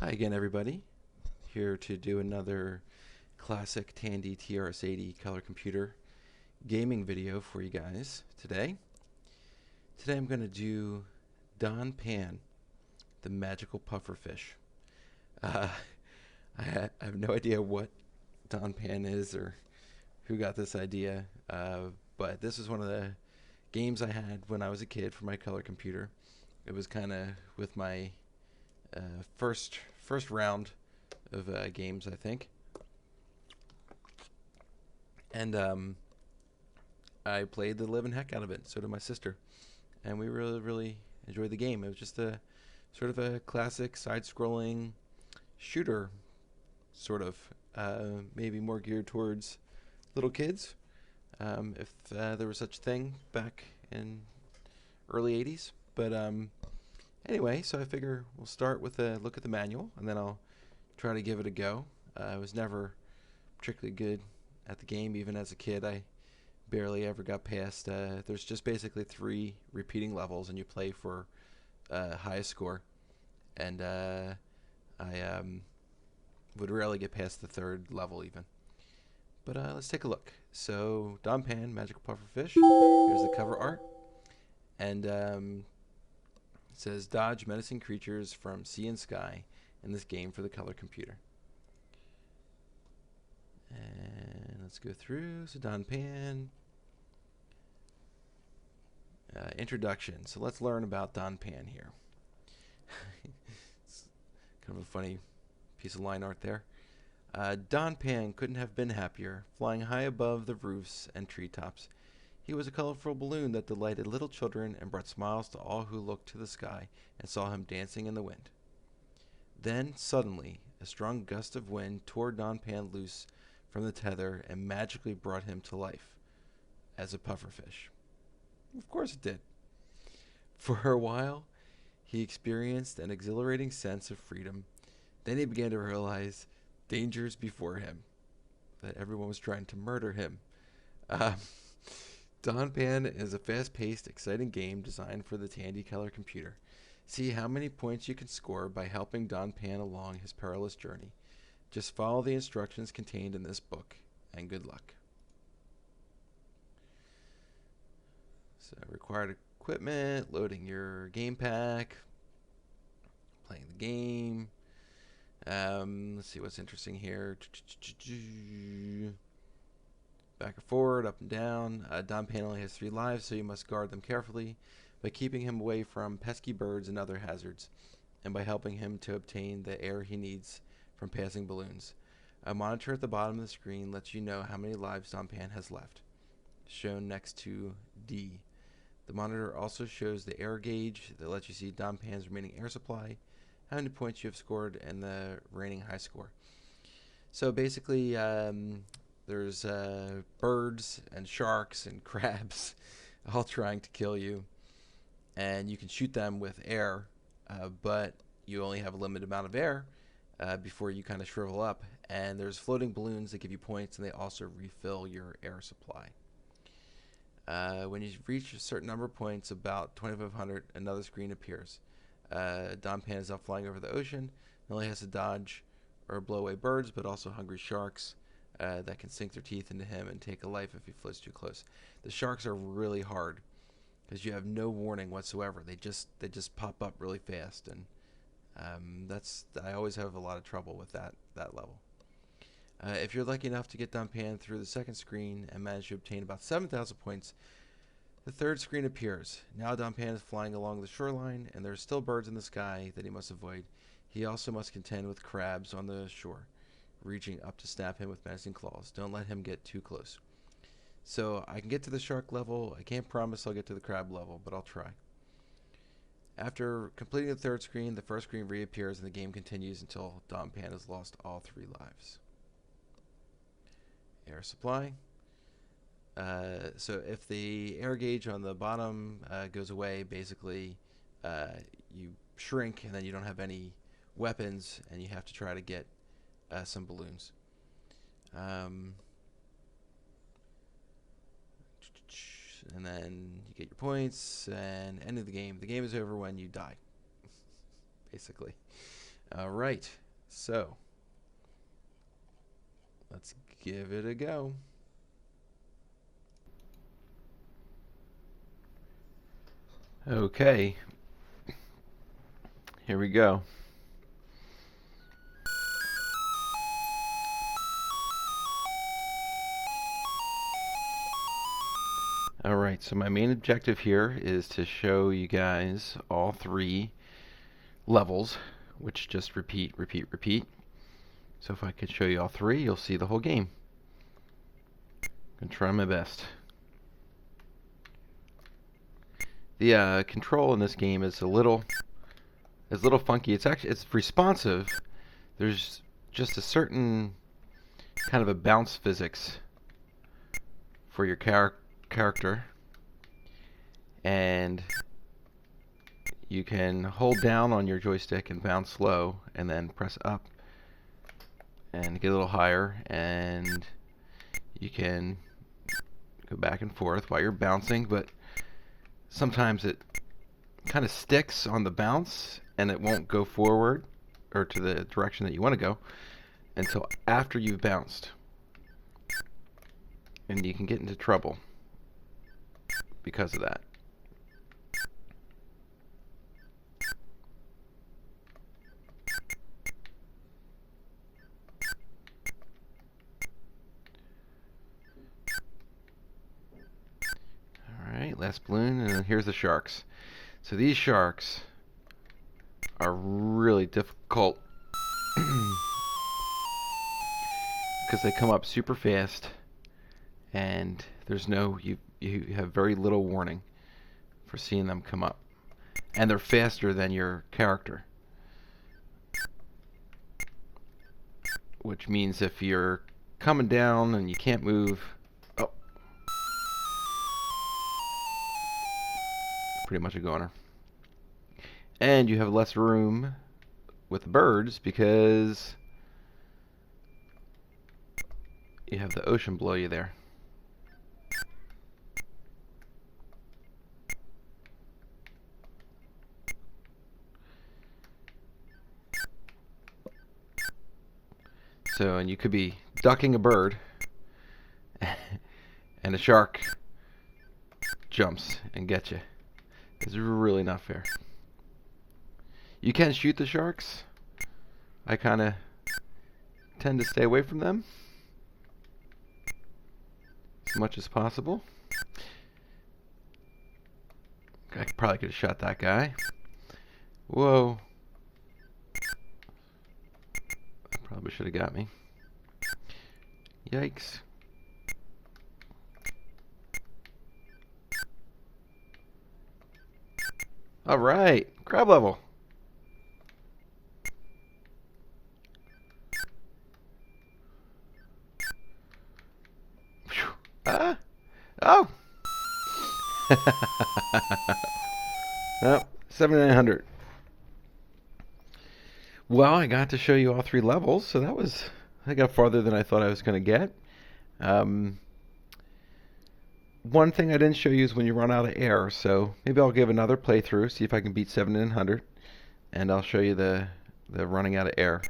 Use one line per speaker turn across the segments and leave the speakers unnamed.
Hi again, everybody. Here to do another classic Tandy TRS-80 color computer gaming video for you guys today. Today I'm going to do Don Pan, the magical pufferfish. Uh, I have no idea what Don Pan is or who got this idea, but this was one of the games I had when I was a kid for my color computer. It was kind of with my first round of games, I think. And I played the living heck out of it. So did my sister, and we really enjoyed the game. It was just a sort of a classic side-scrolling shooter, sort of maybe more geared towards little kids, if there was such a thing back in early '80s. But anyway, so I figure we'll start with a look at the manual, and then I'll try to give it a go. I was never particularly good at the game, even as a kid. I barely ever got past. There's just basically 3 repeating levels, and you play for highest score. And I would rarely get past the 3rd level, even. But let's take a look. So, Don Pan, Magical Pufferfish. Here's the cover art. And it says, dodge menacing creatures from sea and sky in this game for the color computer. And let's go through. So Don Pan. Introduction. So let's learn about Don Pan here. It's kind of a funny piece of line art there. Don Pan couldn't have been happier, flying high above the roofs and treetops. He was a colorful balloon that delighted little children and brought smiles to all who looked to the sky and saw him dancing in the wind. Then, suddenly, a strong gust of wind tore Don Pan loose from the tether and magically brought him to life as a pufferfish. Of course it did. For a while, he experienced an exhilarating sense of freedom. Then he began to realize dangers before him, that everyone was trying to murder him. Don Pan is a fast-paced, exciting game designed for the Tandy color computer. See how many points you can score by helping Don Pan along his perilous journey. Just follow the instructions contained in this book, and good luck. So, required equipment, loading your game pack, playing the game. Let's see what's interesting here. Back and forward, up and down. Don Pan only has 3 lives, so you must guard them carefully by keeping him away from pesky birds and other hazards, and by helping him to obtain the air he needs from passing balloons. A monitor at the bottom of the screen lets you know how many lives Don Pan has left, shown next to D. The monitor also shows the air gauge that lets you see Don Pan's remaining air supply, how many points you have scored, and the reigning high score. So basically, there's birds and sharks and crabs all trying to kill you, and you can shoot them with air, but you only have a limited amount of air before you kind of shrivel up. And there's floating balloons that give you points, and they also refill your air supply. When you reach a certain number of points, about 2,500, another screen appears. Don Pan is up flying over the ocean. He only has to dodge or blow away birds, but also hungry sharks that can sink their teeth into him and take a life if he floats too close. The sharks are really hard because you have no warning whatsoever. They just pop up really fast, and I always have a lot of trouble with that level. If you're lucky enough to get Don Pan through the 2nd screen and manage to obtain about 7,000 points, the 3rd screen appears. Now Don Pan is flying along the shoreline, and there are still birds in the sky that he must avoid. He also must contend with crabs on the shore, reaching up to snap him with menacing claws. Don't let him get too close. So I can get to the shark level. I can't promise I'll get to the crab level, but I'll try. After completing the 3rd screen, the 1st screen reappears and the game continues until Don Pan has lost all 3 lives. Air supply. So if the air gauge on the bottom goes away, basically you shrink and then you don't have any weapons and you have to try to get some balloons. And then you get your points and end of the game. The game is over when you die, basically. All right, so let's give it a go. Okay, here we go. Alright, so my main objective here is to show you guys all 3 levels, which just repeat, repeat, repeat. So if I could show you all 3, you'll see the whole game. I'm going to try my best. The control in this game is a little funky. It's responsive. There's just a certain kind of a bounce physics for your character, and you can hold down on your joystick and bounce low, and then press up and get a little higher, and you can go back and forth while you're bouncing, but sometimes it kind of sticks on the bounce and it won't go forward or to the direction that you want to go until after you've bounced, and you can get into trouble because of that. Alright, last balloon, and then here's the sharks. So these sharks are really difficult because they come up super fast, and there's no, you have very little warning for seeing them come up, and they're faster than your character, which means if you're coming down and you can't move, oh, pretty much a goner. And you have less room with the birds because you have the ocean below you there. So, and you could be ducking a bird and a shark jumps and gets you. It's really not fair. You can shoot the sharks. I kind of tend to stay away from them as much as possible. I probably could have shot that guy. Whoa. That probably should have got me. Yikes. Alright, crab level. Oh! Oh, 7,900. Well, I got to show you all 3 levels, so I got farther than I thought I was going to get. One thing I didn't show you is when you run out of air, so maybe I'll give another playthrough, see if I can beat 7,900, and I'll show you the running out of air.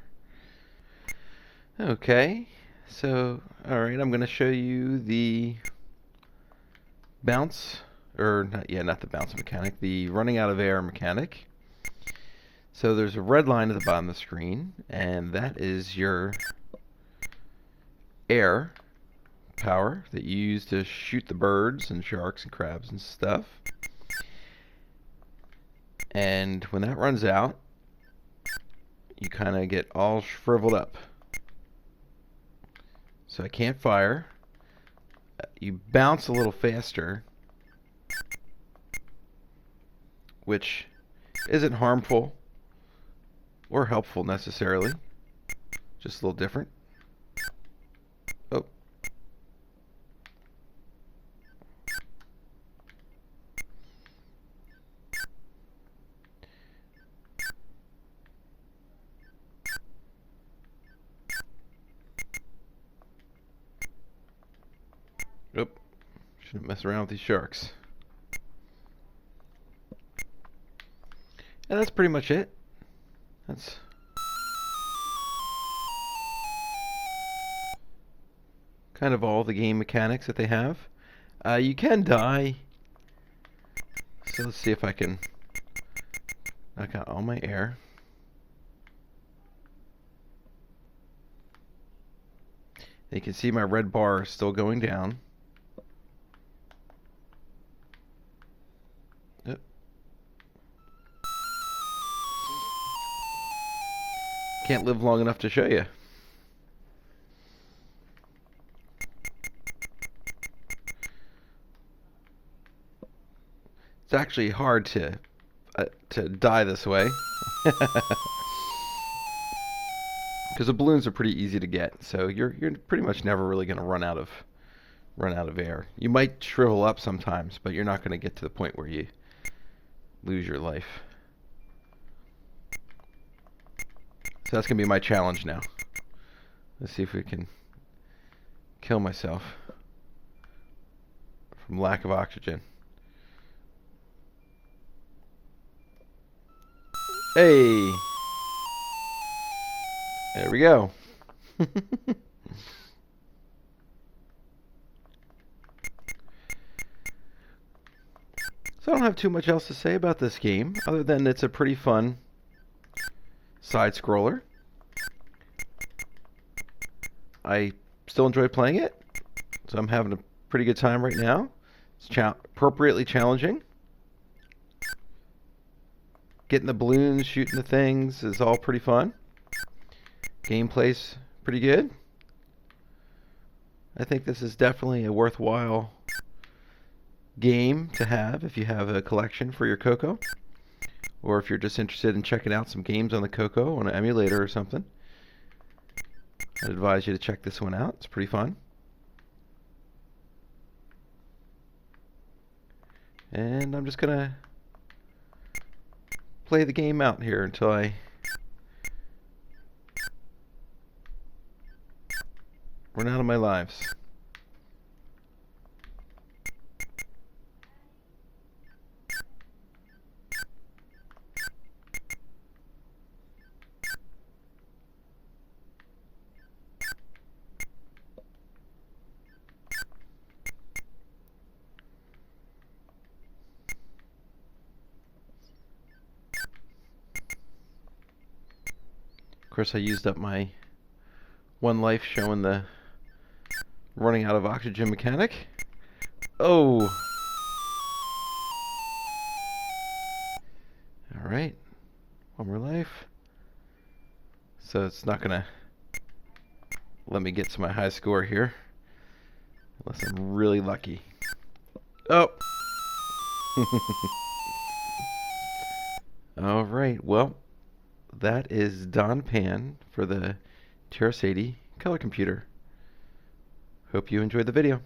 Okay, so, alright, I'm going to show you the bounce, or not the bounce mechanic, the running out of air mechanic. So there's a red line at the bottom of the screen, and that is your air power that you use to shoot the birds and sharks and crabs and stuff. And when that runs out, you kind of get all shriveled up. So I can't fire. You bounce a little faster, which isn't harmful or helpful necessarily, just a little different. Oh. Oop. Shouldn't mess around with these sharks. And that's pretty much it. That's kind of all the game mechanics that they have. You can die. So let's see if I can knock out all my air. You can see my red bar is still going down. Yep. Can't live long enough to show you. It's actually hard to die this way. Because the balloons are pretty easy to get, so you're pretty much never really going to run out of air. You might shrivel up sometimes, but you're not going to get to the point where you lose your life. So that's going to be my challenge now. Let's see if we can kill myself from lack of oxygen. Hey! There we go. So I don't have too much else to say about this game, other than it's a pretty fun side-scroller. I still enjoy playing it, so I'm having a pretty good time right now. It's appropriately challenging. Getting the balloons, shooting the things is all pretty fun. Gameplay's pretty good. I think this is definitely a worthwhile game to have if you have a collection for your CoCo, or if you're just interested in checking out some games on the CoCo on an emulator or something. I'd advise you to check this one out. It's pretty fun. And I'm just gonna play the game out here until I run out of my lives. Of course, I used up my one life showing the running out of oxygen mechanic. Oh! Alright. One more life. So it's not gonna let me get to my high score here. Unless I'm really lucky. Oh! Alright, well, that is Don Pan for the TRS-80 color computer. Hope you enjoyed the video.